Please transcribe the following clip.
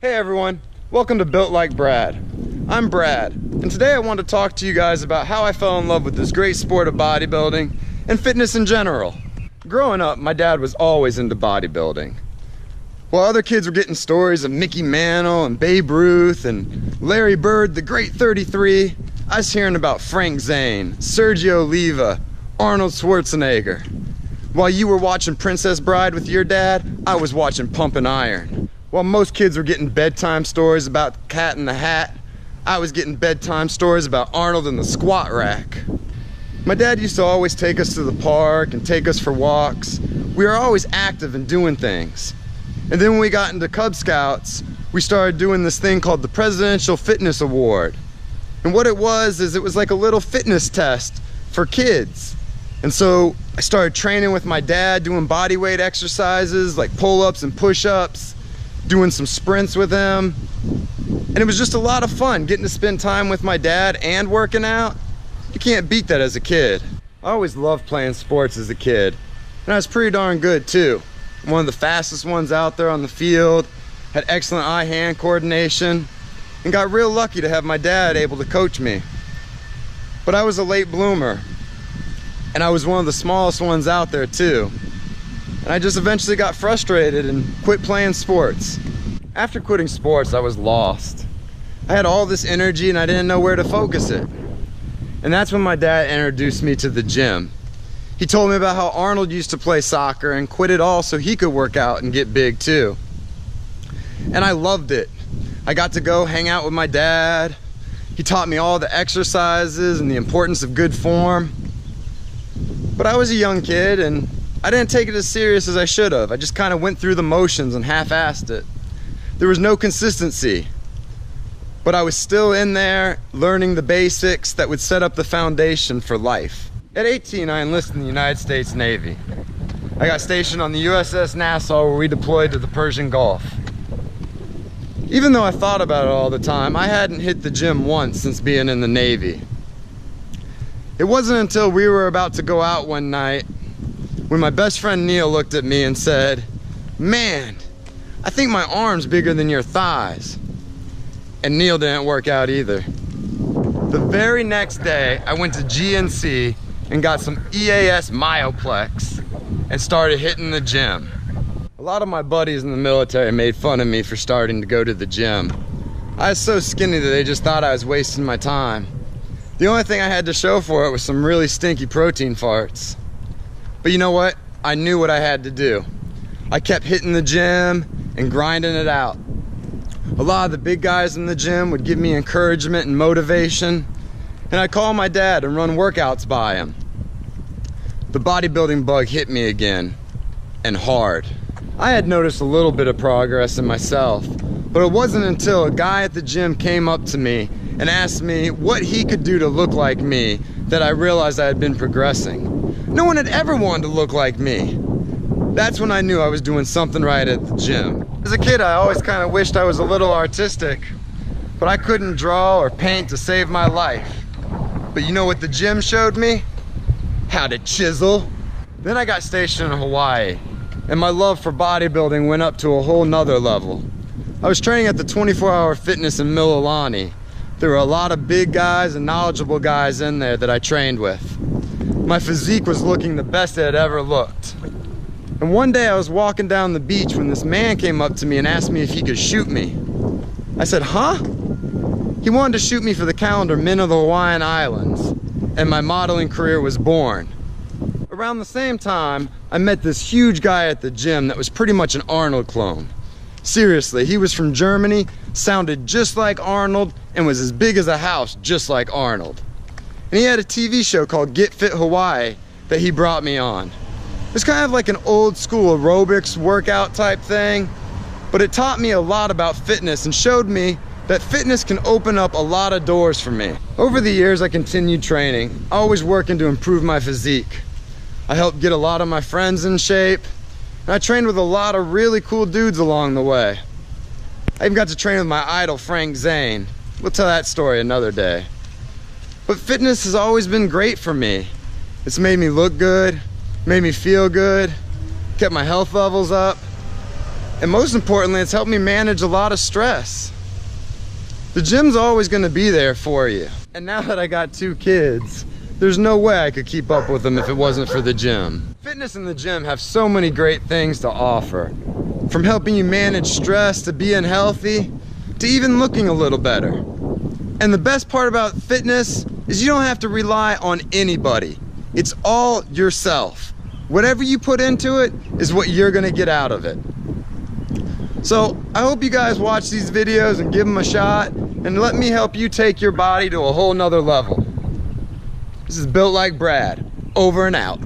Hey everyone, welcome to Built Like Brad. I'm Brad, and today I want to talk to you guys about how I fell in love with this great sport of bodybuilding and fitness in general. Growing up, my dad was always into bodybuilding. While other kids were getting stories of Mickey Mantle and Babe Ruth and Larry Bird, the Great 33, I was hearing about Frank Zane, Sergio Oliva, Arnold Schwarzenegger. While you were watching Princess Bride with your dad, I was watching Pumpin' Iron. While most kids were getting bedtime stories about Cat in the Hat, I was getting bedtime stories about Arnold and the squat rack. My dad used to always take us to the park and take us for walks. We were always active and doing things. And then when we got into Cub Scouts, we started doing this thing called the Presidential Fitness Award. And what it was is it was like a little fitness test for kids. And so I started training with my dad, doing body weight exercises like pull-ups and push-ups, doing some sprints with him. And it was just a lot of fun getting to spend time with my dad and working out. You can't beat that as a kid. I always loved playing sports as a kid, and I was pretty darn good too. One of the fastest ones out there on the field, had excellent eye-hand coordination, and got real lucky to have my dad able to coach me. But I was a late bloomer, and I was one of the smallest ones out there too. And I just eventually got frustrated and quit playing sports. After quitting sports, I was lost. I had all this energy and I didn't know where to focus it. And that's when my dad introduced me to the gym. He told me about how Arnold used to play soccer and quit it all so he could work out and get big too. And I loved it. I got to go hang out with my dad. He taught me all the exercises and the importance of good form. But I was a young kid and I didn't take it as serious as I should have. I just kind of went through the motions and half-assed it. There was no consistency. But I was still in there learning the basics that would set up the foundation for life. At 18, I enlisted in the United States Navy. I got stationed on the USS Nassau where we deployed to the Persian Gulf. Even though I thought about it all the time, I hadn't hit the gym once since being in the Navy. It wasn't until we were about to go out one night when my best friend Neil looked at me and said, "Man, I think my arm's bigger than your thighs." And Neil didn't work out either. The very next day, I went to GNC and got some EAS Myoplex and started hitting the gym. A lot of my buddies in the military made fun of me for starting to go to the gym. I was so skinny that they just thought I was wasting my time. The only thing I had to show for it was some really stinky protein farts. But you know what? I knew what I had to do. I kept hitting the gym and grinding it out. A lot of the big guys in the gym would give me encouragement and motivation, and I'd call my dad and run workouts by him. The bodybuilding bug hit me again, and hard. I had noticed a little bit of progress in myself, but it wasn't until a guy at the gym came up to me and asked me what he could do to look like me that I realized I had been progressing. No one had ever wanted to look like me. That's when I knew I was doing something right at the gym. As a kid, I always kind of wished I was a little artistic, but I couldn't draw or paint to save my life. But you know what the gym showed me? How to chisel. Then I got stationed in Hawaii, and my love for bodybuilding went up to a whole nother level. I was training at the 24-hour fitness in Mililani. There were a lot of big guys and knowledgeable guys in there that I trained with. My physique was looking the best it had ever looked. And one day I was walking down the beach when this man came up to me and asked me if he could shoot me. I said, "Huh?" He wanted to shoot me for the calendar Men of the Hawaiian Islands, and my modeling career was born. Around the same time, I met this huge guy at the gym that was pretty much an Arnold clone. Seriously, he was from Germany, sounded just like Arnold, and was as big as a house just like Arnold. And he had a TV show called Get Fit Hawaii that he brought me on. It was kind of like an old school aerobics workout type thing, but it taught me a lot about fitness and showed me that fitness can open up a lot of doors for me. Over the years, I continued training, always working to improve my physique. I helped get a lot of my friends in shape, and I trained with a lot of really cool dudes along the way. I even got to train with my idol, Frank Zane. We'll tell that story another day. But fitness has always been great for me. It's made me look good, made me feel good, kept my health levels up. And most importantly, it's helped me manage a lot of stress. The gym's always gonna be there for you. And now that I got 2 kids, there's no way I could keep up with them if it wasn't for the gym. Fitness and the gym have so many great things to offer. From helping you manage stress, to being healthy, to even looking a little better. And the best part about fitness is you don't have to rely on anybody. It's all yourself. Whatever you put into it is what you're gonna get out of it. So I hope you guys watch these videos and give them a shot, and let me help you take your body to a whole nother level. This is Built Like Brad, over and out.